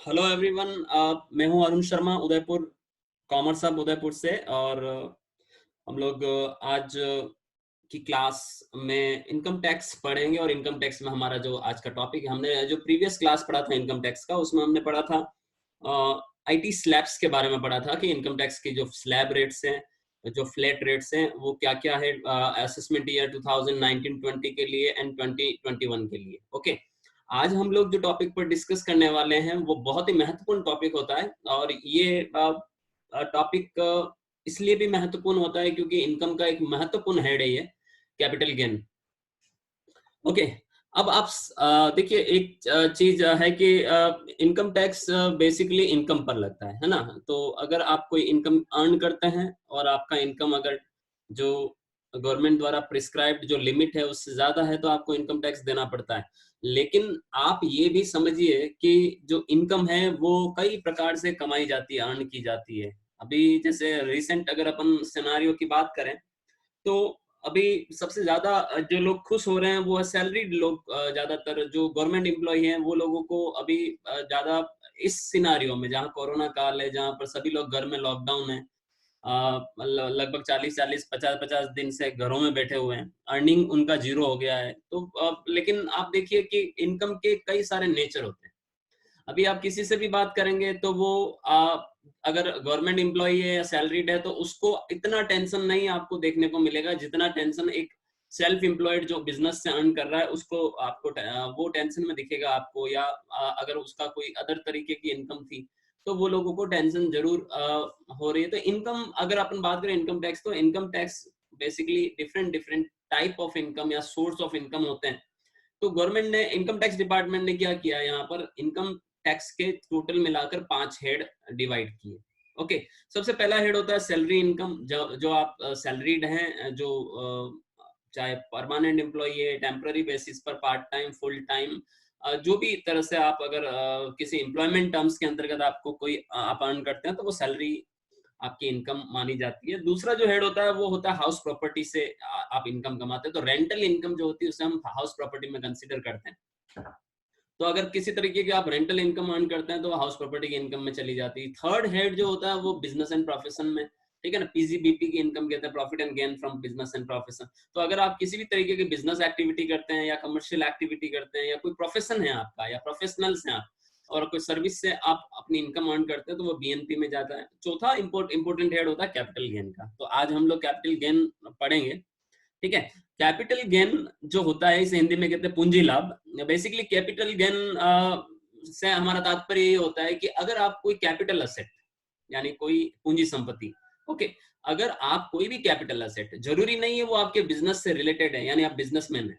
Hello everyone. मैं हूं Arun Sharma, Udaipur commerce hub Udaipur से। और हम लोग आज की क्लास में इनकम टैक्स पढ़ेंगे। और इनकम टैक्स में हमारा जो आज का टॉपिक है, हमने जो प्रीवियस क्लास पढ़ा था इनकम टैक्स का, उसमें हमने पढ़ा था आईटी स्लैब्स के बारे में पढ़ा था कि इनकम टैक्स की जो स्लैब रेट्स हैं, जो फ्लैट रेट्स हैं, वो क्या क्या है असेसमेंट ईयर 2019-20 के लिए एंड 2021 के लिए। ओके, आज हम लोग जो टॉपिक पर डिस्कस करने वाले हैं वो बहुत ही महत्वपूर्ण टॉपिक होता है। और ये टॉपिक इसलिए भी महत्वपूर्ण होता है क्योंकि इनकम का एक महत्वपूर्ण हेड है ये, कैपिटल गेन। ओके, अब आप देखिए, एक चीज है कि इनकम टैक्स बेसिकली इनकम पर लगता है ना। तो अगर आप कोई इनकम अर्न करते हैं और आपका इनकम अगर जो गवर्नमेंट द्वारा प्रिस्क्राइब्ड जो लिमिट है उससे ज्यादा है, तो आपको इनकम टैक्स देना पड़ता है। लेकिन आप ये भी समझिए कि जो इनकम है वो कई प्रकार से कमाई जाती है, अर्न की जाती है। अभी जैसे रिसेंट अगर अपन सिनारियो की बात करें, तो अभी सबसे ज्यादा जो लोग खुश हो रहे हैं वो है सैलरीड लोग। ज्यादातर जो गवर्नमेंट एम्प्लॉय हैं वो लोगों को अभी ज्यादा इस सिनारियो में, जहाँ कोरोना काल है, जहाँ पर सभी लोग घर में, लॉकडाउन है, लगभग 40-40, 50-50 दिन से घरों में बैठे हुए हैं, अर्निंग उनका जीरो हो गया है। तो लेकिन आप देखिए कि इनकम के कई सारे नेचर होते हैं। अभी आप किसी से भी बात करेंगे तो वो अगर गवर्नमेंट एम्प्लॉय है या सैलरीड है, तो उसको इतना टेंशन नहीं आपको देखने को मिलेगा जितना टेंशन एक सेल्फ एम्प्लॉयड जो बिजनेस से अर्न कर रहा है उसको, आपको वो टेंशन में दिखेगा आपको। या अगर उसका कोई अदर तरीके की इनकम थी तो वो लोगों को टेंशन जरूर हो रही है। तो इनकम, अगर अपन बात करें इनकम टैक्स, तो income tax basically different different type of income या सोर्स ऑफ इनकम होते हैं। तो गवर्नमेंट ने, इनकम टैक्स डिपार्टमेंट ने क्या किया, यहाँ पर इनकम टैक्स के टोटल मिलाकर 5 हेड डिवाइड किए। ओके, सबसे पहला हेड होता है सैलरी इनकम। जो आप सैलरीड हैं, जो चाहे परमानेंट एम्प्लॉय है, टेम्पररी बेसिस पर, पार्ट टाइम, फुल टाइम, जो भी तरह से आप अगर किसी एम्प्लॉयमेंट टर्म्स के अंतर्गत आपको कोई आप अर्न करते हैं, तो वो सैलरी आपकी इनकम मानी जाती है। दूसरा जो हेड होता है वो होता है हाउस प्रॉपर्टी से आप इनकम कमाते हैं। तो रेंटल इनकम जो होती है उसे हम हाउस प्रॉपर्टी में कंसीडर करते हैं। तो अगर किसी तरीके की आप रेंटल इनकम अर्न करते हैं तो वो हाउस प्रॉपर्टी की इनकम में चली जाती है। थर्ड हेड जो होता है वो बिजनेस एंड प्रोफेशन में, ठीक है ना, पीजीबीपी की इनकम कहते हैं, profit and gain from business and profession. तो अगर आप किसी भी तरीके की बिजनेस एक्टिविटी करते हैं या कमर्शियल एक्टिविटी करते हैं या कोई प्रोफेशन है आपका या प्रोफेशनल्स हैं आप, और कोई सर्विस से आप अपनी इनकम अर्न करते हैं, तो वो बीएनपी में जाता है। चौथा इंपोर्टेंट हेड होता है कैपिटल गेन का। तो आज हम लोग कैपिटल गेन पढ़ेंगे, ठीक है। कैपिटल गेन जो होता है इसे हिंदी में कहते हैं पूंजी लाभ। बेसिकली कैपिटल गेन से हमारा तात्पर्य ये होता है कि अगर आप कोई कैपिटल असेट, यानी कोई पूंजी संपत्ति, ओके, अगर आप कोई भी कैपिटल असेट, जरूरी नहीं है वो आपके बिजनेस से रिलेटेड है, यानी आप बिजनेसमैन है,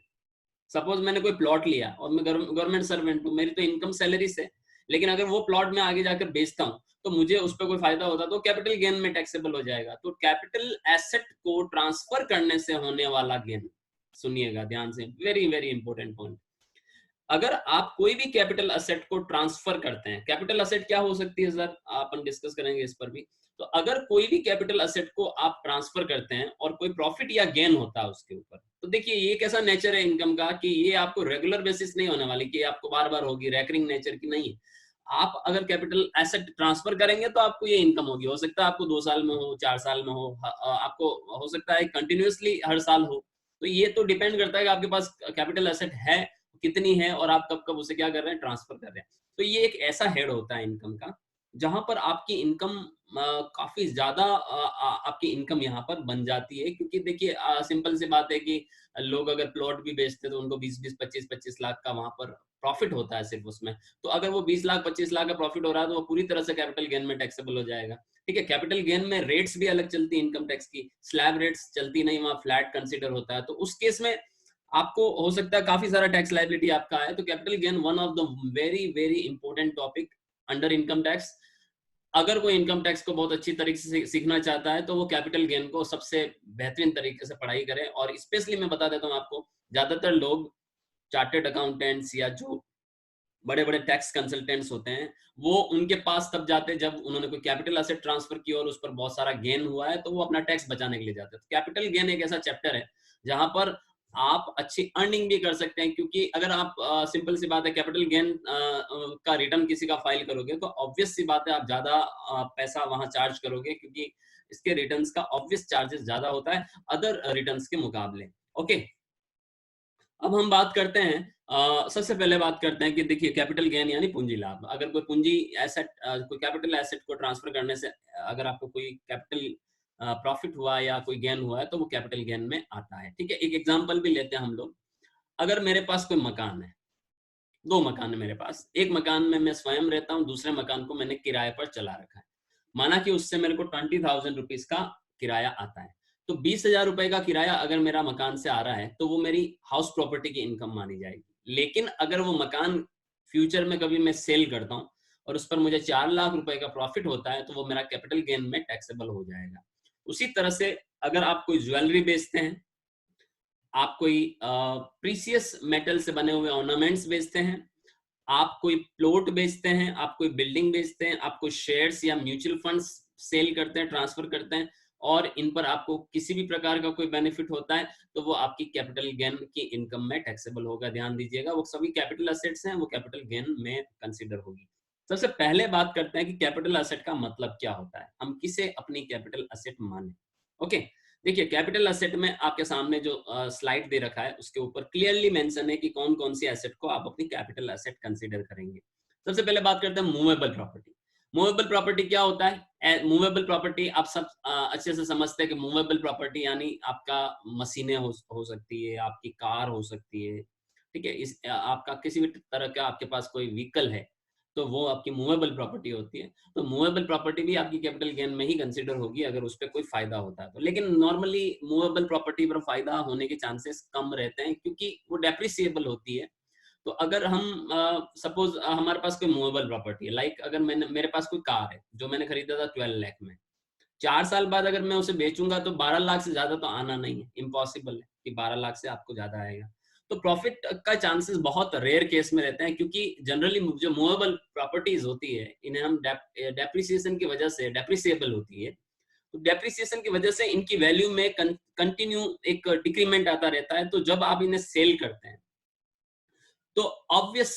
सपोज मैंने कोई प्लॉट लिया और मैं गवर्नमेंट सर्वेंट हूँ, मेरी तो इनकम सैलरी से, लेकिन अगर वो प्लॉट में आगे जाकर बेचता हूँ तो मुझे उस पर कोई फायदा होता तो कैपिटल गेन में टैक्सेबल हो जाएगा। तो कैपिटल एसेट को ट्रांसफर करने से होने वाला गेन, सुनिएगा ध्यान से, वेरी वेरी इंपॉर्टेंट पॉइंट। अगर आप कोई भी कैपिटल असेट को ट्रांसफर करते हैं, कैपिटल असेट क्या हो सकती है सर, अपन डिस्कस करेंगे इस पर भी। तो अगर कोई भी कैपिटल असेट को आप ट्रांसफर करते हैं और कोई प्रॉफिट या गेन होता है उसके ऊपर, तो देखिए ये कैसा नेचर है इनकम का कि ये आपको रेगुलर बेसिस नहीं होने वाली, कि आपको बार बार होगी, रैकरिंग नेचर की नहीं है। आप अगर कैपिटल एसेट ट्रांसफर करेंगे तो आपको ये इनकम होगी। हो सकता है आपको 2 साल में हो, 4 साल में हो, आपको हो सकता है कंटिन्यूअसली हर साल हो। तो ये तो डिपेंड करता है कि आपके पास कैपिटल एसेट है कितनी है और आप कब कब उसे क्या कर रहे हैं, ट्रांसफर कर रहे हैं। तो ये एक ऐसा हेड होता है इनकम का जहां पर आपकी इनकम काफी ज्यादा आपकी इनकम यहाँ पर बन जाती है। क्योंकि देखिए सिंपल सी बात है कि लोग अगर प्लॉट भी बेचते हैं तो उनको 20-20, 25-25 लाख का वहां पर प्रॉफिट होता है सिर्फ उसमें। तो अगर वो 20 लाख 25 लाख का प्रॉफिट हो रहा है तो वो पूरी तरह से कैपिटल गेन में टैक्सेबल हो जाएगा। ठीक है, कैपिटल गेन में रेट्स भी अलग चलती है इनकम टैक्स की, स्लैब रेट्स चलती नहीं, वहां फ्लैट कंसिडर होता है। तो उस केस में आपको हो सकता है काफी सारा टैक्स लायबिलिटी आपका है। तो capital gain one of the very very important topic under income tax. अगर कोई इनकम टैक्स को बहुत अच्छी तरीके से सीखना चाहता है तो वो कैपिटल गेन को सबसे बेहतरीन तरीके से पढ़ाई करे। और स्पेशली मैं बता देता हूँ आपको, ज्यादातर लोग चार्टेड अकाउंटेंट्स या जो बड़े बड़े टैक्स कंसल्टेंट्स होते हैं, वो उनके पास तब जाते हैं जब उन्होंने कोई कैपिटल एसेट ट्रांसफर किया और उस पर बहुत सारा गेन हुआ है, तो वो अपना टैक्स बचाने के लिए जाते हैं। तो कैपिटल गेन एक ऐसा चैप्टर है जहां पर आप अच्छी अर्निंग भी कर सकते हैं, क्योंकि अगर आप सिंपल सी बात है कैपिटल गेन का रिटर्न किसी का फाइल करोगे तो ऑब्वियस सी बात है आप ज्यादा पैसा वहां चार्ज करोगे, क्योंकि इसके रिटर्न्स का ऑब्वियस चार्जेस ज्यादा होता है अदर रिटर्न्स के मुकाबले। ओके, अब हम बात करते हैं सबसे पहले बात करते हैं कि देखिए कैपिटल गेन यानी पूंजी लाभ। अगर कोई पूंजी एसेट कोई कैपिटल एसेट को ट्रांसफर करने से अगर आपको कोई कैपिटल प्रॉफिट हुआ या कोई गेन हुआ है तो वो कैपिटल गेन में आता है। ठीक है, एक एग्जांपल भी लेते हैं हम लोग। अगर मेरे पास कोई मकान है, दो मकान है मेरे पास, एक मकान में मैं स्वयं रहता हूँ, दूसरे मकान को मैंने किराए पर चला रखा है। माना कि उससे मेरे को 20,000 रुपीज का किराया आता है, तो 20,000 रुपए का किराया अगर मेरा मकान से आ रहा है तो वो मेरी हाउस प्रॉपर्टी की इनकम मानी जाएगी। लेकिन अगर वो मकान फ्यूचर में कभी मैं सेल करता हूँ और उस पर मुझे 4 लाख रुपए का प्रॉफिट होता है तो वो मेरा कैपिटल गेन में टैक्सेबल हो जाएगा। उसी तरह से अगर आप कोई ज्वेलरी बेचते हैं, आप कोई प्रीसियस मेटल से बने हुए ऑर्नामेंट्स बेचते हैं, आप कोई प्लॉट बेचते हैं, आप कोई बिल्डिंग बेचते हैं, आप कोई शेयर्स या म्यूचुअल फंड्स सेल करते हैं, ट्रांसफर करते हैं और इन पर आपको किसी भी प्रकार का कोई बेनिफिट होता है तो वो आपकी कैपिटल गेन की इनकम में टैक्सेबल होगा। ध्यान दीजिएगा, वो सभी कैपिटल एसेट्स हैं, वो कैपिटल गेन में कंसीडर होगी। सबसे पहले बात करते हैं कि कैपिटल एसेट का मतलब क्या होता है, हम किसे अपनी कैपिटल एसेट माने। ओके, देखिए कैपिटल एसेट में आपके सामने जो स्लाइड दे रखा है उसके ऊपर क्लियरली मेंशन है कि कौन कौन सी एसेट को आप अपनी कैपिटल एसेट कंसीडर करेंगे। सबसे पहले बात करते हैं मूवेबल प्रॉपर्टी। मूवेबल प्रॉपर्टी क्या होता है? मूवेबल प्रॉपर्टी आप सब अच्छे से समझते हैं कि मूवेबल प्रॉपर्टी यानी आपका मशीनें हो सकती है, आपकी कार हो सकती है, ठीक है, इस आपका किसी भी तरह का आपके पास कोई व्हीकल है तो वो आपकी मूवेबल प्रॉपर्टी होती है। तो मूवेबल प्रॉपर्टी भी आपकी कैपिटल गेन में ही कंसीडर होगी अगर उस पर कोई फायदा होता है तो। लेकिन नॉर्मली मूवेबल प्रॉपर्टी पर फायदा होने के चांसेस कम रहते हैं क्योंकि वो डेप्रिसिएबल होती है। तो अगर हम सपोज हमारे पास कोई मूवेबल प्रॉपर्टी है, लाइक अगर मेरे पास कोई कार है जो मैंने खरीदा था 12 लाख में, 4 साल बाद अगर मैं उसे बेचूंगा तो 12 लाख से ज्यादा तो आना नहीं है, इम्पॉसिबल है कि 12 लाख से आपको ज्यादा आएगा। तो प्रॉफिट का चांसेस बहुत रेयर केस में रहते हैं क्योंकि जनरली जो मूवेबल प्रॉपर्टीज होती है इन्हें हम डेप्रिसिएशन की वजह से डेप्रिसिएबल होती है, तो डेप्रिसिएशन की वजह से इनकी वैल्यू में कंटिन्यू एक डिक्रीमेंट आता रहता है। तो जब आप इन्हें सेल करते हैं तो ऑब्वियस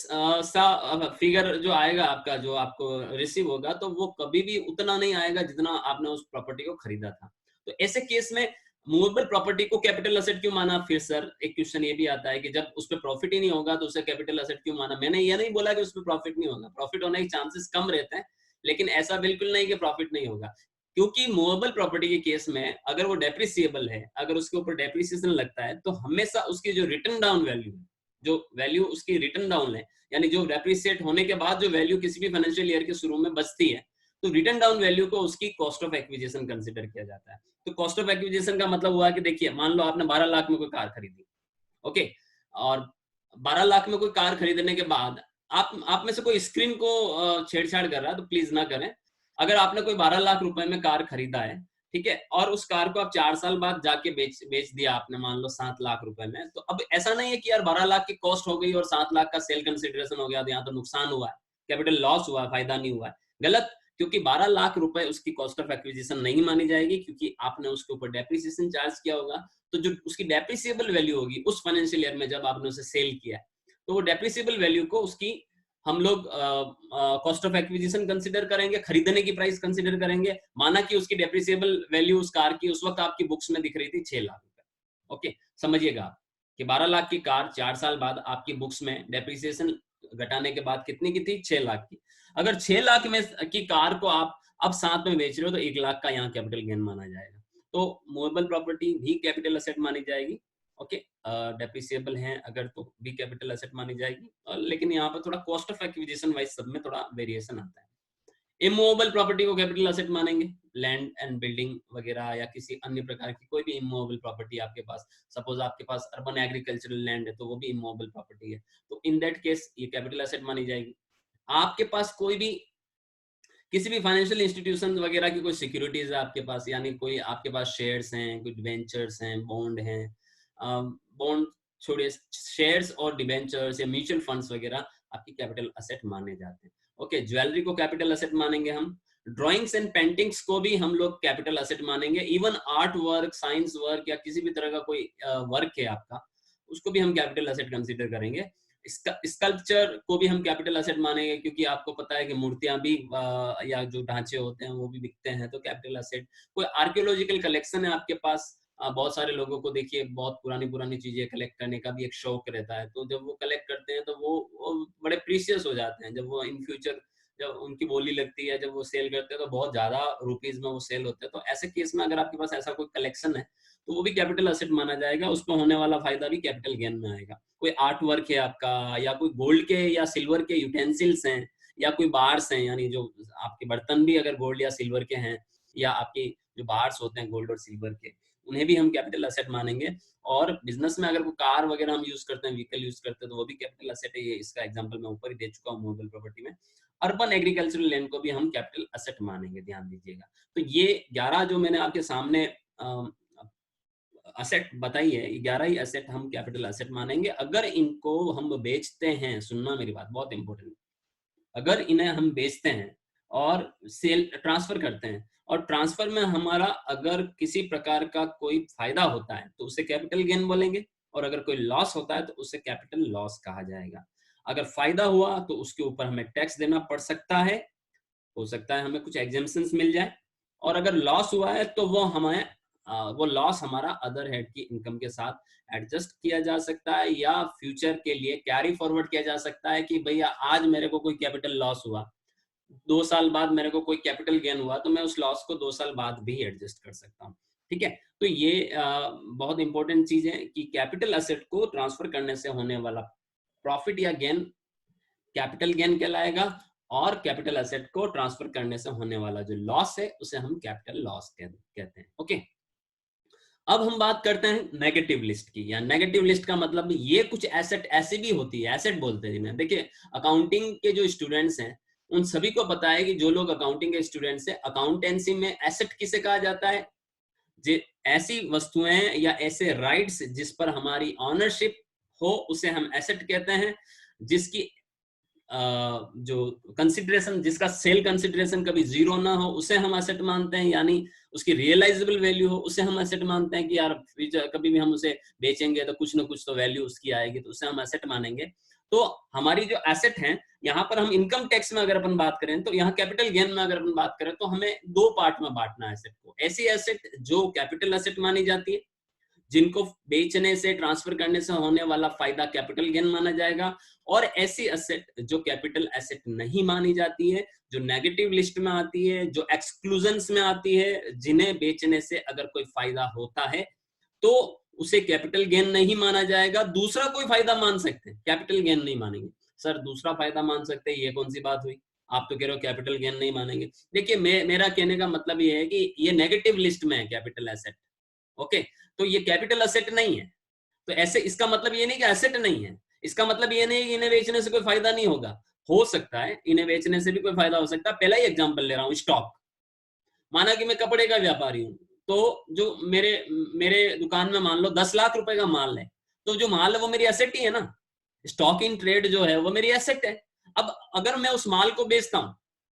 सा फिगर जो आएगा आपका, जो आपको रिसीव होगा, तो वो कभी भी उतना नहीं आएगा जितना आपने उस प्रॉपर्टी को खरीदा था। तो ऐसे केस में मूवेबल प्रॉपर्टी को कैपिटल एसेट क्यों माना? फिर सर एक क्वेश्चन ये भी आता है कि जब उस पर प्रॉफिट ही नहीं होगा तो उसे कैपिटल एसेट क्यों माना? मैंने ये नहीं बोला कि उस पर प्रॉफिट नहीं होगा, प्रॉफिट होने के चांसेस कम रहते हैं, लेकिन ऐसा बिल्कुल नहीं कि प्रॉफिट नहीं होगा। क्योंकि मूवेबल प्रॉपर्टी के केस में अगर वो डेप्रिसिएबल है, अगर उसके ऊपर डेप्रिसिएशन लगता है तो हमेशा उसकी जो रिटर्न डाउन वैल्यू है, जो वैल्यू उसकी रिटर्न डाउन है, यानी जो डेप्रिसिएट होने के बाद जो वैल्यू किसी भी फाइनेंशियल ईयर के शुरू में बचती है, तो रिटर्न डाउन वैल्यू को उसकी कॉस्ट ऑफ एक्विजिशन कंसीडर किया जाता है। तो कॉस्ट ऑफ एक्विजिशन का मतलब हुआ कि देखिए मान लो आपने 12 लाख में कोई कार खरीदी, ओके, और 12 लाख में कोई कार खरीदने के बाद आप में से कोई स्क्रीन को छेड़छाड़ कर रहा है तो प्लीज ना करें। अगर आपने कोई 12 लाख रुपए में कार खरीदा है, ठीक है, और उस कार को आप 4 साल बाद जाके बेच दिया आपने मान लो 7 लाख रुपए में, तो अब ऐसा नहीं है कि यार 12 लाख की कॉस्ट हो गई और 7 लाख का सेल कंसिडरेशन हो गया तो यहाँ तो नुकसान हुआ है, कैपिटल लॉस हुआ है, फायदा नहीं हुआ है। गलत, क्योंकि 12 लाख रुपए उसकी कॉस्ट ऑफ एक्विजिशन नहीं मानी जाएगी क्योंकि आपने उसके ऊपर डेप्रिसिएशन चार्ज किया होगा। तो जो उसकी डेप्रिसिएबल वैल्यू होगी उस फाइनेंशियल ईयर में जब आपने उसे सेल किया, तो वो डेप्रिसिएबल वैल्यू को उसकी हम लोग कॉस्ट ऑफ एक्विजिशन कंसीडर करेंगे, खरीदने की प्राइस कंसीडर करेंगे। माना कि उसकी डेप्रिसिएबल वैल्यू उस कार की उस वक्त आपकी बुक्स में दिख रही थी 6 लाख रुपए। ओके, समझिएगा आप कि 12 लाख की कार 4 साल बाद आपकी बुक्स में डेप्रिसिएशन घटाने के बाद कितनी की थी? 6 लाख की। अगर 6 लाख में की कार को आप अब साथ में बेच रहे हो तो 1 लाख का यहाँ कैपिटल गेन माना जाएगा। तो मूवेबल प्रॉपर्टी भी कैपिटल एसेट मानी जाएगी। ओके, डेप्रिसिएबल है अगर तो भी कैपिटल एसेट मानी जाएगी, लेकिन यहाँ पर थोड़ा कॉस्ट ऑफ एक्विजिशन वाइज सब में थोड़ा वेरिएशन आता है। इमूवेबल प्रॉपर्टी को कैपिटल एसेट मानेंगे, लैंड एंड बिल्डिंग वगैरह या किसी अन्य प्रकार की कोई भी इमूवेबल प्रॉपर्टी आपके पास, सपोज आपके पास अर्बन एग्रीकल्चरल लैंड है तो वो भी इमूवेबल प्रॉपर्टी है, तो इन दैट केस ये कैपिटल एसेट मानी जाएगी। आपके पास कोई भी किसी भी फाइनेंशियल इंस्टीट्यूशन वगैरह की कोई सिक्योरिटीज है आपके पास, यानी कोई आपके पास शेयर्स हैं, कुछ डिबेंचर्स हैं, बॉन्ड हैं, बॉन्ड छोड़िए, शेयर्स और डिबेंचर्स या म्यूचुअल फंड्स वगैरह आपकी कैपिटल एसेट माने जाते हैं। ओके, ज्वेलरी को कैपिटल एसेट मानेंगे हम, ड्राइंग्स एंड पेंटिंग्स को भी हम लोग कैपिटल एसेट मानेंगे, even art work, science work या किसी भी तरह का कोई वर्क है आपका, उसको भी हम कैपिटल एसेट कंसीडर करेंगे। स्कल्पचर को भी हम कैपिटल एसेट मानेंगे, क्योंकि आपको पता है कि मूर्तियां भी या जो ढांचे होते हैं वो भी बिकते हैं, तो कैपिटल एसेट। कोई आर्कियोलॉजिकल कलेक्शन है आपके पास, बहुत सारे लोगों को देखिए बहुत पुरानी पुरानी चीजें कलेक्ट करने का भी एक शौक रहता है, तो जब वो कलेक्ट करते हैं तो वो बड़े प्रीशियस हो जाते हैं। जब वो इन फ्यूचर जब उनकी बोली लगती है, जब वो सेल करते हैं तो बहुत ज्यादा रुपीज में वो सेल होते हैं। तो ऐसे केस में अगर आपके पास ऐसा कोई कलेक्शन है तो वो भी कैपिटल एसेट माना जाएगा, उसमें होने वाला फायदा भी कैपिटल गेन में आएगा। कोई आर्ट वर्क है आपका, या कोई गोल्ड के या सिल्वर के यूटेंसिल्स हैं, या कोई बार्स हैं, यानी जो आपके बर्तन भी अगर गोल्ड या सिल्वर के हैं, या आपकी जो बार्स होते हैं गोल्ड और सिल्वर के, उन्हें भी हम कैपिटल एसेट मानेंगे। और बिजनेस में अगर कोई कार वगैरह हम यूज करते हैं, व्हीकल यूज करते हैं, तो वो भी कैपिटल एसेट है। ये इसका एग्जांपल मैं ऊपर ही दे चुका हूँ मूवेबल प्रॉपर्टी में। अर्बन एग्रीकल्चरल लैंड को भी हम कैपिटल एसेट मानेंगे, ध्यान दीजिएगा। तो ये 11 जो मैंने आपके सामने एसेट बताई है, 11 ही एसेट हम कैपिटल एसेट मानेंगे। अगर इनको हम बेचते हैं, सुनना मेरी बात बहुत इंपॉर्टेंट, अगर इन्हें हम बेचते हैं और सेल ट्रांसफर करते हैं, और ट्रांसफर में हमारा अगर किसी प्रकार का कोई फायदा होता है तो उसे कैपिटल गेन बोलेंगे, और अगर कोई लॉस होता है तो उसे कैपिटल लॉस कहा जाएगा। अगर फायदा हुआ तो उसके ऊपर हमें टैक्स देना पड़ सकता है, हो सकता है हमें कुछ एग्जेम्पशंस मिल जाए, और अगर लॉस हुआ है तो वो लॉस हमारा अदर हेड की इनकम के साथ एडजस्ट किया जा सकता है, या फ्यूचर के लिए कैरी फॉरवर्ड किया जा सकता है कि भैया आज मेरे को कोई कैपिटल लॉस हुआ, 2 साल बाद मेरे को कोई कैपिटल गेन हुआ, तो मैं उस लॉस को 2 साल बाद भी एडजस्ट कर सकता हूँ। ठीक है, तो ये बहुत इंपॉर्टेंट चीज है कि कैपिटल एसेट को ट्रांसफर करने से होने वाला प्रॉफिट या गेन कैपिटल गेन कहलाएगा, और कैपिटल एसेट को ट्रांसफर करने से होने वाला जो लॉस है उसे हम कैपिटल लॉस कहते हैं। ओके, अब हम बात करते हैं नेगेटिव लिस्ट की। या नेगेटिव लिस्ट का मतलब ये कुछ एसेट ऐसी भी होती है, एसेट बोलते हैं जिन्हें। देखिए, अकाउंटिंग के जो स्टूडेंट्स हैं उन सभी को पता है कि जो लोग अकाउंटिंग के स्टूडेंट्स हैं, अकाउंटेंसी में एसेट किसे कहा जाता है? ऐसी वस्तुएं या ऐसे राइट्स जिस पर हमारी ऑनरशिप हो उसे हम एसेट कहते हैं। जिसकी जो कंसिडरेशन, जिसका सेल कंसिडरेशन कभी जीरो ना हो उसे हम एसेट मानते हैं, यानी उसकी रियलाइजेबल वैल्यू हो उसे हम एसेट मानते हैं कि यार कभी भी हम उसे बेचेंगे तो कुछ ना कुछ तो वैल्यू उसकी आएगी, तो उसे हम एसेट मानेंगे। तो हमारी जो एसेट है, यहाँ पर हम इनकम टैक्स में अगर अपन बात करें, तो यहाँ कैपिटल गेन में अगर अपन बात करें तो हमें 2 पार्ट में बांटना है एसेट को। ऐसी एसेट जो कैपिटल एसेट मानी जाती है, जिनको बेचने से, ट्रांसफर करने से होने वाला फायदा कैपिटल गेन माना जाएगा, और ऐसी एसेट जो कैपिटल एसेट नहीं मानी जाती है, जो नेगेटिव लिस्ट में आती है, जो एक्सक्लूजन्स में आती है, जिन्हें बेचने से अगर कोई फायदा होता है तो उसे कैपिटल गेन नहीं माना जाएगा। दूसरा कोई फायदा मान सकते हैं, कैपिटल गेन नहीं मानेंगे। सर दूसरा फायदा मान सकते हैं, ये कौन सी बात हुई? आप तो कह रहे हो कैपिटल गेन नहीं मानेंगे। देखिए, मेरा कहने का मतलब ये है कि ये नेगेटिव लिस्ट में है कैपिटल एसेट। ओके, तो ये कैपिटल एसेट नहीं है। तो ऐसे इसका मतलब ये नहीं कि एसेट नहीं है, इसका मतलब ये नहीं कि इन्हें बेचने से कोई फायदा नहीं होगा। हो सकता है इन्हें बेचने से भी कोई फायदा हो सकता है। पहला ही एग्जांपल ले रहा हूं, स्टॉक। माना कि मैं कपड़े का व्यापारी हूं, तो जो मेरे मेरे दुकान में मान लो 10 लाख रुपए का माल है, तो जो माल है वो मेरी एसेट ही है ना। स्टॉक इन ट्रेड जो है वो मेरी एसेट है। अब अगर मैं उस माल को बेचता हूं,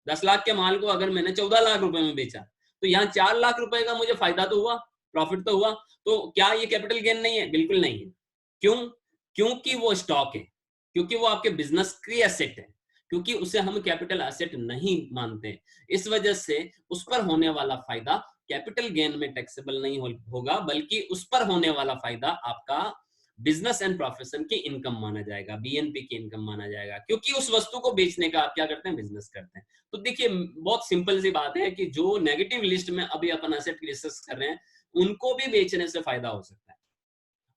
10 लाख के माल को अगर मैंने 14 लाख रुपए में बेचा, तो यहाँ 4 लाख रुपए का मुझे फायदा तो हुआ, प्रॉफिट तो हुआ। तो क्या ये कैपिटल गेन नहीं है? बिल्कुल नहीं है। क्यों? क्योंकि वो स्टॉक है, क्योंकि वो आपके बिजनेस की एसेट है, क्योंकि उसे हम कैपिटल एसेट नहीं मानते। इस वजह से उस पर होने वाला फायदा कैपिटल गेन में टैक्सेबल नहीं होगा, बल्कि उस पर होने वाला फायदा आपका बिजनेस एंड प्रोफेशन की इनकम माना जाएगा, बीएनपी की इनकम माना जाएगा, क्योंकि उस वस्तु को बेचने का आप क्या करते हैं? बिजनेस करते हैं। तो देखिए, बहुत सिंपल सी बात है कि जो नेगेटिव लिस्ट में अभी अपन एसेट की डिस्कस कर रहे हैं, उनको भी बेचने से फायदा हो सकता है,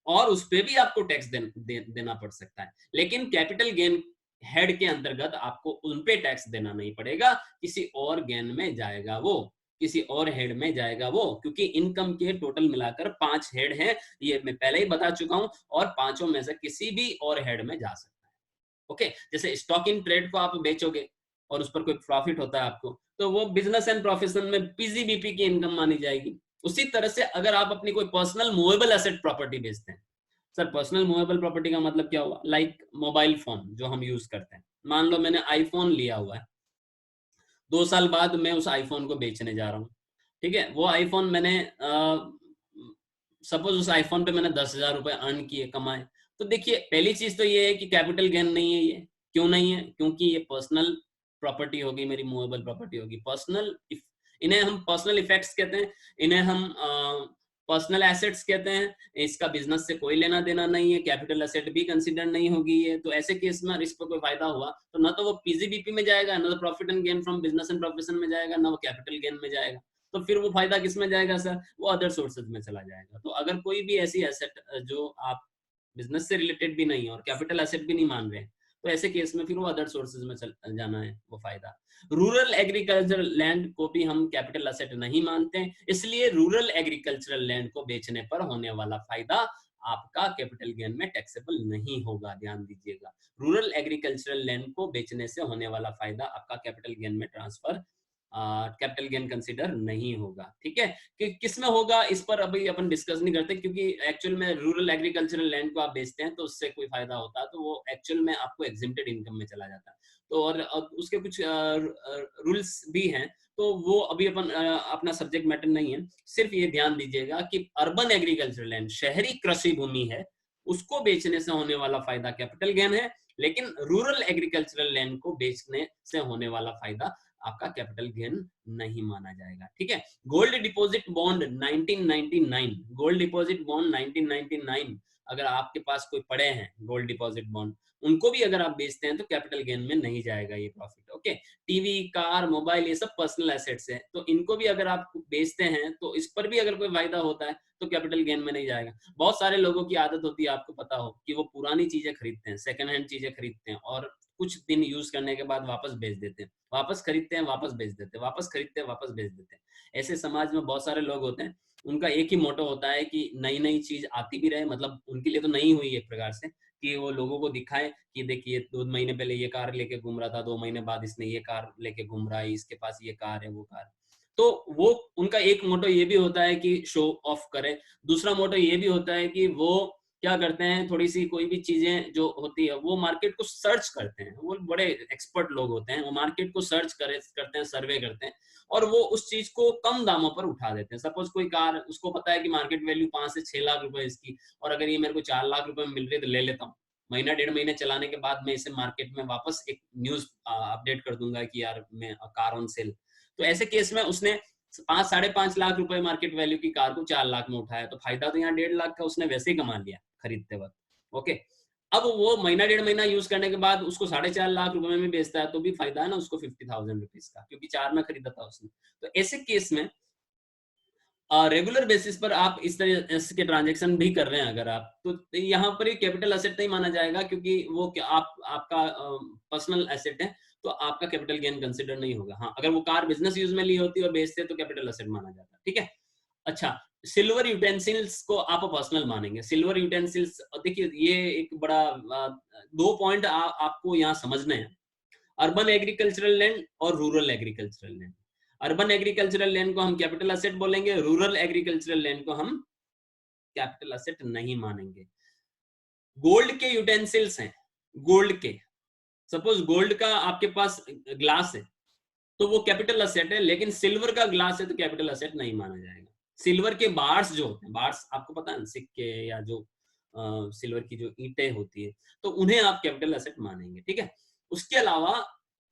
और उस पर भी आपको टैक्स देना पड़ सकता है। लेकिन कैपिटल गेन हेड के अंतर्गत आपको उन पे टैक्स देना नहीं पड़ेगा, किसी और गेन में जाएगा वो, किसी और हेड में जाएगा वो, क्योंकि इनकम के टोटल मिलाकर 5 हेड हैं, ये मैं पहले ही बता चुका हूं, और पांचों में से किसी भी और हेड में जा सकता है। ओके, जैसे स्टॉक इन ट्रेड को आप बेचोगे और उस पर कोई प्रॉफिट होता है आपको, तो वो बिजनेस एंड प्रोफेशन में पीजीबीपी की इनकम मानी जाएगी। उसी तरह से अगर आप अपनी कोई पर्सनल मूवेबल एसेट प्रॉपर्टी बेचते हैं, सर पर्सनल मूवेबल प्रॉपर्टी का मतलब क्या हुआ? लाइक मोबाइल फोन जो हम यूज करते हैं। मान लो मैंने आईफोन लिया हुआ है, 2 साल बाद मैं उस आईफोन को बेचने जा रहा हूँ। ठीक है, वो आईफोन मैंने सपोज उस आईफोन पे मैंने 10,000 रुपए अर्न किए, कमाए, तो देखिए पहली चीज तो ये है कि कैपिटल गेन नहीं है ये। क्यों नहीं है? क्योंकि ये पर्सनल प्रॉपर्टी होगी, मेरी मूवेबल प्रॉपर्टी होगी। इन्हें हम पर्सनल इफेक्ट्स कहते हैं, इन्हें हम पर्सनल एसेट्स कहते हैं। इसका बिजनेस से कोई लेना देना नहीं है, कैपिटल एसेट भी कंसीडर नहीं होगी ये। तो ऐसे केस में इस पर कोई फायदा हुआ तो ना तो वो पीजीबीपी में जाएगा, ना तो profit and gain from business and profession में जाएगा, ना वो कैपिटल गेन में जाएगा। तो फिर वो फायदा किस में जाएगा सर? वो अदर सोर्सेज में चला जाएगा। तो अगर कोई भी ऐसी एसेट जो आप बिजनेस से रिलेटेड भी नहीं है और कैपिटल एसेट भी नहीं मान रहे हैं, तो ऐसे केस में फिर वो अदर सोर्सेज में चल जाना है वो फायदा। रूरल एग्रीकल्चरल लैंड को भी हम कैपिटल एसेट नहीं मानते हैं, इसलिए रूरल एग्रीकल्चरल लैंड को बेचने पर होने वाला फायदा आपका कैपिटल गेन में टैक्सेबल नहीं होगा। ध्यान दीजिएगा, रूरल एग्रीकल्चरल लैंड को बेचने से होने वाला फायदा आपका कैपिटल गेन में ट्रांसफर कैपिटल गेन कंसीडर नहीं होगा। ठीक है, कि किसमें होगा इस पर अभी अपन डिस्कस नहीं करते, क्योंकि एक्चुअल में रूरल एग्रीकल्चरल लैंड को आप बेचते हैं तो उससे कोई फायदा होता है तो वो एक्चुअल में आपको एग्जिम्प्टेड इनकम में चला जाता है। तो और उसके कुछ रूल्स भी हैं, तो वो अभी अपन अपना सब्जेक्ट मैटर नहीं है। सिर्फ ये ध्यान दीजिएगा कि अर्बन एग्रीकल्चरल लैंड, शहरी कृषि भूमि है, उसको बेचने से होने वाला फायदा कैपिटल गेन है, लेकिन रूरल एग्रीकल्चरल लैंड को बेचने से होने वाला फायदा आपका कैपिटल गेन नहीं माना जाएगा। ठीक है, gold deposit bond 1999, gold deposit bond 1999 अगर आपके पास कोई पड़े हैं गोल्ड डिपॉजिट बॉन्ड, उनको भी अगर आप बेचते हैं तो कैपिटल गेन में नहीं जाएगा ये profit. Okay, TV, car, mobile, ये सब पर्सनल एसेट्स हैं, तो इनको भी अगर आप बेचते हैं तो इस पर भी अगर कोई फायदा होता है तो कैपिटल गेन में नहीं जाएगा। बहुत सारे लोगों की आदत होती है, आपको पता हो, कि वो पुरानी चीजें खरीदते हैं, सेकंड हैंड चीजें खरीदते हैं और कुछ दिन यूज करने के बाद वापस बेच देते हैं, वापस खरीदते हैं वापस बेच देते हैं, वापस खरीदते हैं वापस बेच देते हैं। ऐसे समाज में बहुत सारे लोग होते हैं, उनका एक ही मोटो होता है कि नई नई चीज आती भी रहे, मतलब उनके लिए तो नई हुई एक प्रकार से, कि वो लोगों को दिखाए कि देखिए 2 महीने पहले ये कार लेके घूम रहा था, 2 महीने बाद इसने ये कार लेके घूम रहा है, इसके पास ये कार है, वो कार। तो वो उनका एक मोटो ये भी होता है कि शो ऑफ करे। दूसरा मोटो ये भी होता है कि वो क्या करते हैं, थोड़ी सी कोई भी चीजें जो होती है वो मार्केट को सर्च करते हैं, वो बड़े एक्सपर्ट लोग होते हैं, वो मार्केट को सर्च करते हैं, सर्वे करते हैं और वो उस चीज को कम दामों पर उठा देते हैं। सपोज कोई कार, उसको पता है कि मार्केट वैल्यू 5 से 6 लाख रुपए इसकी, और अगर ये मेरे को 4 लाख रुपए में मिल रही है तो ले लेता हूँ। महीना 1.5 महीने चलाने के बाद मैं इसे मार्केट में वापस एक न्यूज अपडेट कर दूंगा कि यार मैं कार ऑन सेल। तो ऐसे केस में उसने 5-5.5 लाख रुपए मार्केट वैल्यू की कार को 4 लाख में उठाया, तो फायदा तो यहाँ 1.5 लाख का उसने वैसे ही कमा लिया खरीदते वक्त। ओके, अब वो महीना 1.5 महीना यूज करने के बाद उसको 4.5 लाख रुपए में बेचता है तो भी फायदा है ना उसको 50,000 रुपीज का, क्योंकि 4 में खरीदा था उसने। तो ऐसे केस में रेगुलर बेसिस पर आप इस तरह के ट्रांजेक्शन भी कर रहे हैं अगर आप, तो यहाँ पर ये कैपिटल एसेट नहीं माना जाएगा, क्योंकि वो आपका पर्सनल एसेट है, तो आपका कैपिटल गेन कंसिडर नहीं होगा। हाँ, अगर वो कार बिजनेस यूज में ली होती और बेचते तो कैपिटल एसेट माना जाता। ठीक है, अच्छा, सिल्वर यूटेंसिल्स को आप पर्सनल मानेंगे। सिल्वर यूटेंसिल्स, देखिए ये एक बड़ा 2 पॉइंट आपको यहाँ समझने हैं, अर्बन एग्रीकल्चरल लैंड और rural agricultural land. Urban agricultural land को हम कैपिटल एसेट बोलेंगे, रूरल एग्रीकल्चरल लैंड को हम कैपिटल एसेट नहीं मानेंगे। गोल्ड के यूटेंसिल्स हैं, गोल्ड के, सपोज गोल्ड का आपके पास ग्लास है तो वो कैपिटल एसेट है, लेकिन सिल्वर का ग्लास है तो कैपिटल एसेट नहीं माना जाएगा। सिल्वर के बार्स जो होते हैं, बार्स आपको पता है, सिक्के या जो सिल्वर की जो ईंटें होती है, तो उन्हें आप कैपिटल एसेट मानेंगे। ठीक है, उसके अलावा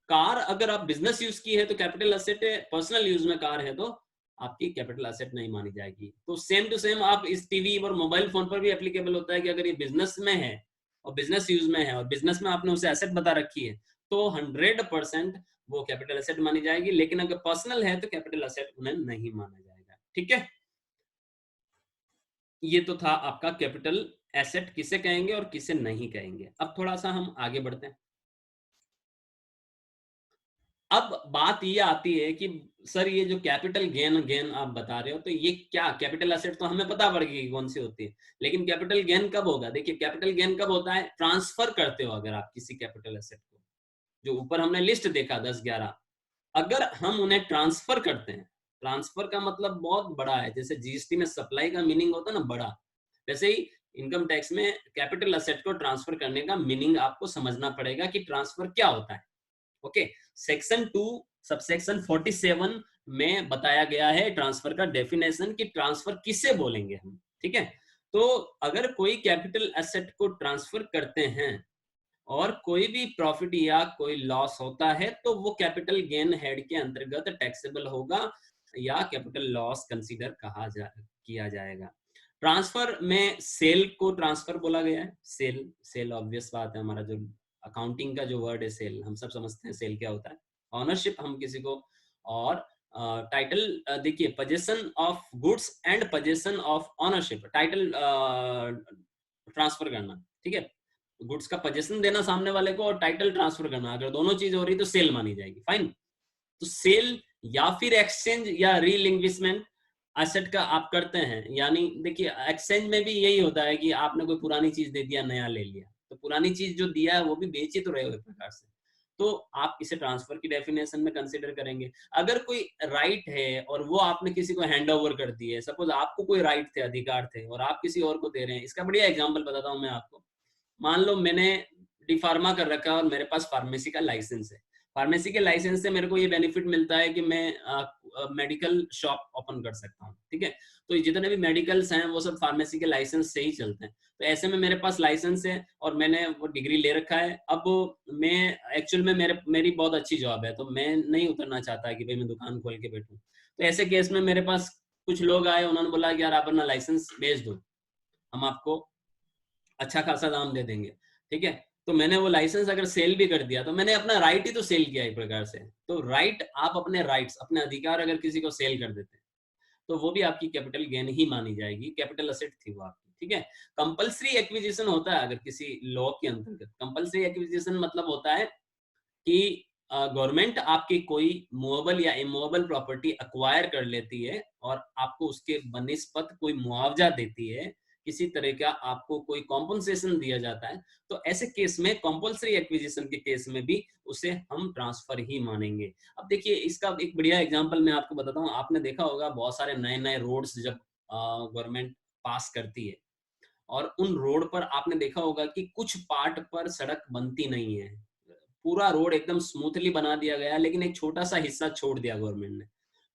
कार अगर आप बिजनेस यूज की है तो कैपिटल एसेट है, पर्सनल यूज में कार है तो आपकी कैपिटल एसेट नहीं मानी जाएगी। तो सेम टू सेम आप इस टीवी और मोबाइल फोन पर भी एप्लीकेबल होता है कि अगर ये बिजनेस में है और बिजनेस यूज में है और बिजनेस में आपने उसे एसेट बता रखी है तो 100% वो कैपिटल एसेट मानी जाएगी, लेकिन अगर पर्सनल है तो कैपिटल एसेट उन्हें नहीं माना जाएगा। ठीक है, ये तो था आपका कैपिटल एसेट किसे कहेंगे और किसे नहीं कहेंगे। अब थोड़ा सा हम आगे बढ़ते हैं। अब बात ये आती है कि सर ये जो कैपिटल गेन गेन आप बता रहे हो, तो ये क्या, कैपिटल एसेट तो हमें पता पड़ गई कौन सी होती है, लेकिन कैपिटल गेन कब होगा? देखिए कैपिटल गेन कब होता है, ट्रांसफर करते हो अगर आप किसी कैपिटल एसेट को, जो ऊपर हमने लिस्ट देखा 10-11, अगर हम उन्हें ट्रांसफर करते हैं, ट्रांसफर का मतलब बहुत बड़ा है, जैसे जीएसटी में सप्लाई का मीनिंग होता है ना बड़ा, वैसे ही इनकम टैक्स में कैपिटल एसेट को ट्रांसफर करने का मीनिंग आपको समझना पड़ेगा कि ट्रांसफर क्या होता है। ओके, सेक्शन 2 सबसेक्शन 47 में बताया गया है ट्रांसफर का डेफिनेशन, कि ट्रांसफर किसे बोलेंगे हम। ठीक है, तो अगर कोई कैपिटल एसेट को ट्रांसफर करते हैं और कोई भी प्रॉफिट या कोई लॉस होता है तो वो कैपिटल गेन हेड के अंतर्गत टैक्सेबल होगा या कैपिटल लॉस कंसीडर किया जाएगा। ट्रांसफर में सेल को ट्रांसफर बोला गया है। सेल सेल ऑब्वियस बात है, हमारा जो अकाउंटिंग का जो वर्ड है सेल, हम सब समझते हैं सेल क्या होता है। ऑनरशिप हम किसी को, और टाइटल देखिए, position of goods and position of ownership, title transfer करना, ठीक है। गुड्स का पोजीशन देना सामने वाले को और टाइटल ट्रांसफर करना, अगर दोनों चीज हो रही तो सेल मानी जाएगी, फाइन। तो सेल या फिर एक्सचेंज या रीलिंग्विशमेंट एसेट का आप करते हैं, यानी देखिए एक्सचेंज में भी यही होता है कि आपने कोई पुरानी चीज दे दिया, नया ले लिया, तो पुरानी चीज जो दिया है वो भी बेच ही तो रहे हो एक प्रकार से, तो आप इसे ट्रांसफर की डेफिनेशन में कंसीडर करेंगे। अगर कोई राइट है और वो आपने किसी को हैंड ओवर कर दिए, सपोज आपको कोई राइट थे, अधिकार थे, और आप किसी और को दे रहे हैं, इसका बढ़िया एग्जाम्पल बताता हूँ मैं आपको। मान लो मैंने डी फार्मा कर रखा है और मेरे पास फार्मेसी का लाइसेंस है। फार्मेसी के लाइसेंस से मेरे को ये बेनिफिट मिलता है कि मैं मेडिकल शॉप ओपन कर सकता हूँ, ठीक है। तो जितने भी मेडिकल्स हैं वो सब फार्मेसी के लाइसेंस से ही चलते हैं। तो ऐसे में मेरे पास लाइसेंस है और मैंने वो डिग्री ले रखा है। अब मैं एक्चुअल में मेरी बहुत अच्छी जॉब है, तो मैं नहीं उतरना चाहता कि भाई मैं दुकान खोल के बैठूं। तो ऐसे केस में मेरे पास कुछ लोग आए, उन्होंने बोला कि यार आप अपना लाइसेंस भेज दो, हम आपको अच्छा खासा दाम दे देंगे, ठीक है। तो मैंने वो लाइसेंस अगर सेल भी कर दिया तो मैंने अपना राइट ही तो सेल किया एक प्रकार से। तो राइट, आप अपने राइट्स, अपने अधिकार अगर किसी को सेल कर देते हैं तो वो भी आपकी कैपिटल गेन ही मानी जाएगी, कैपिटल असेट थी वो आपकी, ठीक है। कंपल्सरी एक्विजिशन होता है अगर किसी लॉ के अंतर्गत। कंपल्सरी एक्विजिशन मतलब होता है कि गवर्नमेंट आपकी कोई मूवेबल या इमूवेबल प्रॉपर्टी अक्वायर कर लेती है और आपको उसके बनिस्पत कोई मुआवजा देती है, किसी तरह का आपको कोई कॉम्पनसेशन दिया जाता है। तो ऐसे केस में, कंपल्सरी एक्विजिशन के केस में भी उसे हम ट्रांसफर ही मानेंगे। अब देखिए इसका एक बढ़िया एग्जांपल मैं आपको बताता हूँ। आपने देखा होगा बहुत सारे नए नए रोड्स जब गवर्नमेंट पास करती है और उन रोड पर आपने देखा होगा कि कुछ पार्ट पर सड़क बनती नहीं है, पूरा रोड एकदम स्मूथली बना दिया गया, लेकिन एक छोटा सा हिस्सा छोड़ दिया गवर्नमेंट ने,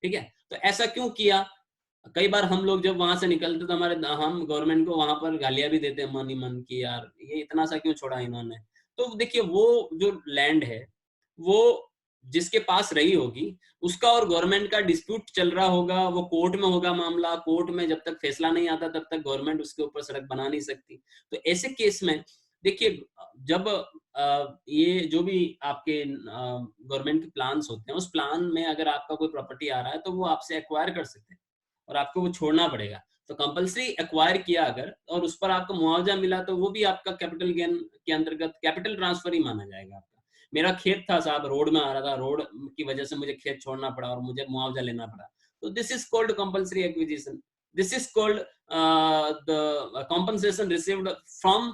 ठीक है। तो ऐसा क्यों किया? कई बार हम लोग जब वहां से निकलते तो हम गवर्नमेंट को वहां पर गालियां भी देते हैं मन ही मन की, यार ये इतना सा क्यों छोड़ा इन्होंने। तो देखिए वो जो लैंड है वो जिसके पास रही होगी उसका और गवर्नमेंट का डिस्प्यूट चल रहा होगा, वो कोर्ट में होगा मामला, कोर्ट में जब तक फैसला नहीं आता तब तक गवर्नमेंट उसके ऊपर सड़क बना नहीं सकती। तो ऐसे केस में देखिए, जब ये जो भी आपके गवर्नमेंट के प्लान्स होते हैं, उस प्लान में अगर आपका कोई प्रॉपर्टी आ रहा है तो वो आपसे एक्वायर कर सकते हैं और आपको वो छोड़ना पड़ेगा। तो कंपल्सरी एक्वायर किया अगर और उस पर आपको मुआवजा मिला तो वो भी आपका कैपिटल गेन के अंतर्गत कैपिटल ट्रांसफर ही माना जाएगा आपका। मेरा खेत था साहब, रोड में आ रहा था, रोड की वजह से मुझे खेत छोड़ना पड़ा और मुझे मुआवजा लेना पड़ा, तो this is called compulsory acquisition. This is called the compensation received from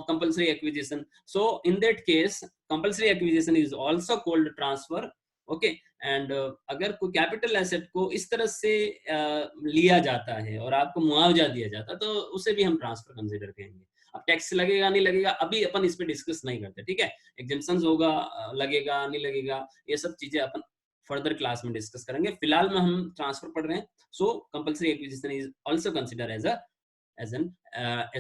compulsory acquisition. So in that case compulsory acquisition is also called transfer, okay। And अगर कोई कैपिटल एसेट को इस तरह से लिया जाता है और आपको मुआवजा दिया जाता है तो उसे भी हम ट्रांसफर कंसीडर करेंगे। अब टैक्स लगेगा नहीं लगेगा अभी अपन इस पे डिस्कस नहीं करते, ठीक है। एग्जेम्पशंस होगा, लगेगा नहीं लगेगा, ये सब चीजें अपन फर्दर क्लास में डिस्कस करेंगे। फिलहाल में हम ट्रांसफर पढ़ रहे हैं। So compulsory acquisition is also consider as a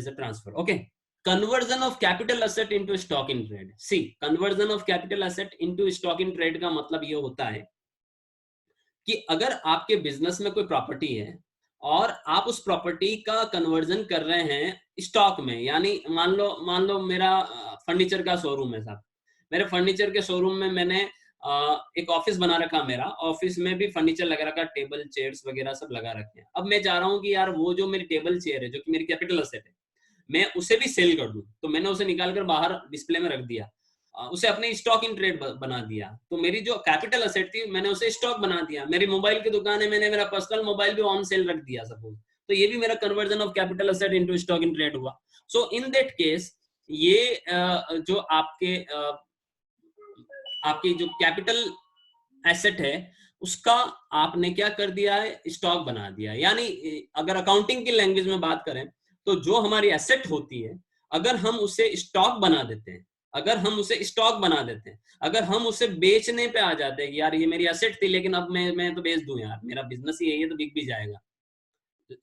transfer, okay. Conversion of capital asset into stock in trade. See, conversion of capital asset into stock in trade का मतलब ये होता है कि अगर आपके बिजनेस में कोई प्रॉपर्टी है और आप उस प्रॉपर्टी का कन्वर्जन कर रहे हैं स्टॉक में, यानी मान लो मेरा फर्नीचर का शोरूम है साहब। मेरे फर्नीचर के शोरूम में मैंने एक ऑफिस बना रखा, मेरा ऑफिस में भी फर्नीचर लगा रखा, टेबल चेयर्स वगैरह सब लगा रखे हैं। अब मैं चाह रहा हूँ कि यार वो जो मेरी टेबल चेयर है जो कि मेरी कैपिटल एसेट है, मैं उसे भी सेल कर दूं। तो मैंने उसे निकाल कर बाहर डिस्प्ले में रख दिया, उसे अपने स्टॉक इन ट्रेड बना दिया। तो मेरी जो कैपिटल एसेट थी मैंने उसे स्टॉक बना दिया। मेरी मोबाइल की दुकान है, मैंने मेरा पर्सनल मोबाइल भी ऑन सेल रख दिया सपोज, तो ये भी मेरा conversion of capital asset into stock in trade हुआ। सो इन दैट केस ये जो आपकी जो कैपिटल एसेट है उसका आपने क्या कर दिया है, स्टॉक बना दिया। यानी अगर अकाउंटिंग की लैंग्वेज में बात करें तो जो हमारी एसेट होती है अगर हम उसे स्टॉक बना देते हैं, अगर हम उसे बेचने पे आ जाते हैं कि यार ये मेरी एसेट थी लेकिन अब मैं तो बेच दूं, यार मेरा बिजनेस ही है ये तो बिक भी जाएगा,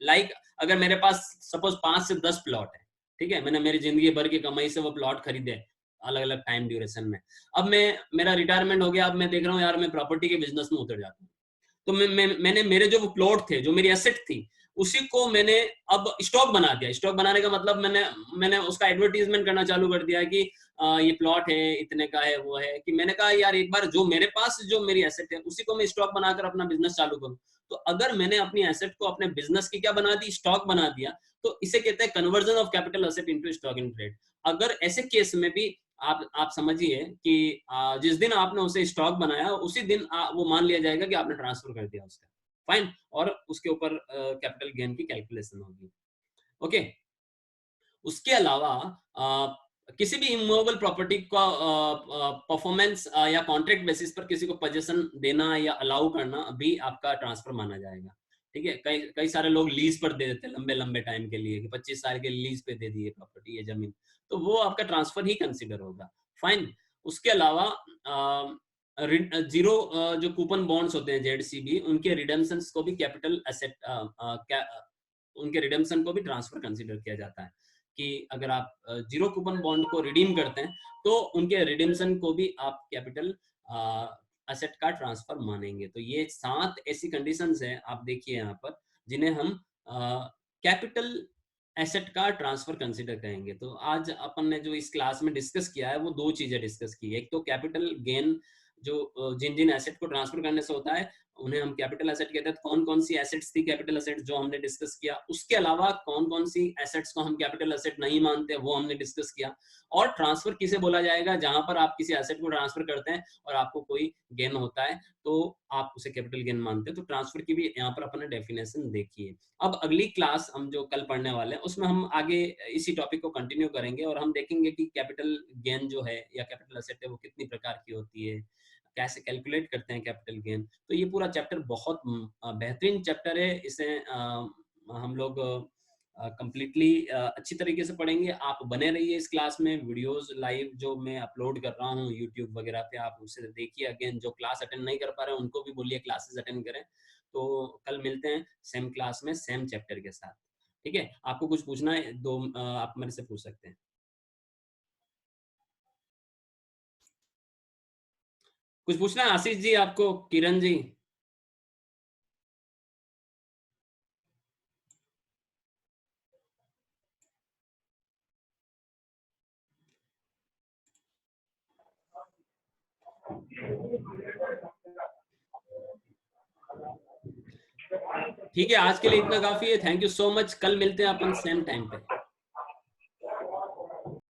लाइक अगर मेरे पास सपोज 5 से 10 प्लॉट है, ठीक है, मैंने मेरी जिंदगी भर की कमाई से वो प्लॉट खरीदे अलग अलग टाइम ड्यूरेशन में, अब मैं मेरा रिटायरमेंट हो गया, अब मैं देख रहा हूँ यार मैं प्रॉपर्टी के बिजनेस में उतर जाता हूँ, तो मैंने मेरे जो वो प्लॉट थे, जो मेरी एसेट थी, उसी को मैंने अब स्टॉक बना दिया। स्टॉक बनाने का मतलब मैंने उसका एडवर्टीजमेंट करना चालू कर दिया कि ये प्लॉट है, इतने का है, वो है, कि मैंने कहा यार एक बार जो मेरे पास जो मेरी एसेट है उसी को मैं स्टॉक बनाकर अपना बिजनेस चालू करूं। तो अगर मैंने अपनी एसेट को अपने बिजनेस की क्या बना दी, स्टॉक बना दिया, तो इसे कहते हैं conversion of capital asset into stock in trade. अगर ऐसे केस में भी आप समझिए कि जिस दिन आपने उसे स्टॉक बनाया उसी दिन वो मान लिया जाएगा कि आपने ट्रांसफर कर दिया उसका, फाइन, और उसके ऊपर कैपिटल गेन की कैलकुलेशन होगी। ओके, उसके अलावा किसी भी इमूवेबल प्रॉपर्टी का परफॉर्मेंस या कॉन्ट्रैक्ट बेसिस पर किसी को पोजीशन देना या अलाउ करना भी आपका ट्रांसफर माना जाएगा। ठीक है, कई कई सारे लोग लीज पर दे देते हैं लंबे लंबे टाइम के लिए, कि 25 साल के लीज पे दे दिए प्रॉपर्टी या जमीन, तो वो आपका ट्रांसफर ही कंसिडर होगा, फाइन। उसके अलावा जीरो जो कूपन बॉन्ड्स होते हैं जेडसीबी, उनके रिडेम्पशन को भी कैपिटल एसेट, उनके रिडेम्पशन को भी ट्रांसफर कंसिडर किया जाता है, कि अगर आप जीरो कूपन बॉन्ड को रिडीम करते हैं तो उनके रिडेम्पशन को भी आप कैपिटल एसेट का ट्रांसफर मानेंगे। तो ये 7 ऐसी कंडीशंस हैं, आप देखिए यहाँ पर, जिन्हें हम कैपिटल एसेट का ट्रांसफर कंसिडर करेंगे। तो आज अपन ने जो इस क्लास में डिस्कस किया है वो 2 चीजें डिस्कस की है। एक तो कैपिटल गेन जो जिन जिन एसेट को ट्रांसफर करने से होता है उन्हें हम कैपिटल एसेट कहते हैं। कौन कौन सी एसेट्स थी कैपिटल एसेट जो हमने डिस्कस किया, उसके अलावा कौन कौन सी एसेट्स को हम कैपिटल एसेट नहीं मानते वो हमने डिस्कस किया। और ट्रांसफर किसे बोला जाएगा, जहां पर आप किसी एसेट को ट्रांसफर करते हैं और आपको कोई गेन होता है तो आप उसे कैपिटल गेन मानते हैं। तो ट्रांसफर की भी यहाँ पर अपन ने डेफिनेशन देखी है। अब अगली क्लास हम जो कल पढ़ने वाले हैं उसमें हम आगे इसी टॉपिक को कंटिन्यू करेंगे और हम देखेंगे कि कैपिटल गेन जो है या कैपिटल एसेट है वो कितनी प्रकार की होती है, कैसे कैलकुलेट करते हैं कैपिटल गेन। तो ये पूरा चैप्टर बहुत बेहतरीन चैप्टर है, इसे हम लोग कंप्लीटली अच्छी तरीके से पढ़ेंगे। आप बने रहिए इस क्लास में, वीडियोस लाइव जो मैं अपलोड कर रहा हूँ यूट्यूब वगैरह पे, आप उसे देखिए। अगेन जो क्लास अटेंड नहीं कर पा रहे हैं उनको भी बोलिए क्लासेस अटेंड करें। तो कल मिलते हैं सेम क्लास में सेम चैप्टर के साथ, ठीक है। आपको कुछ पूछना है दो आप मेरे से पूछ सकते हैं। कुछ पूछना है आशीष जी आपको, किरण जी? ठीक है, आज के लिए इतना काफी है। थैंक यू सो मच, कल मिलते हैं अपन सेम टाइम पे।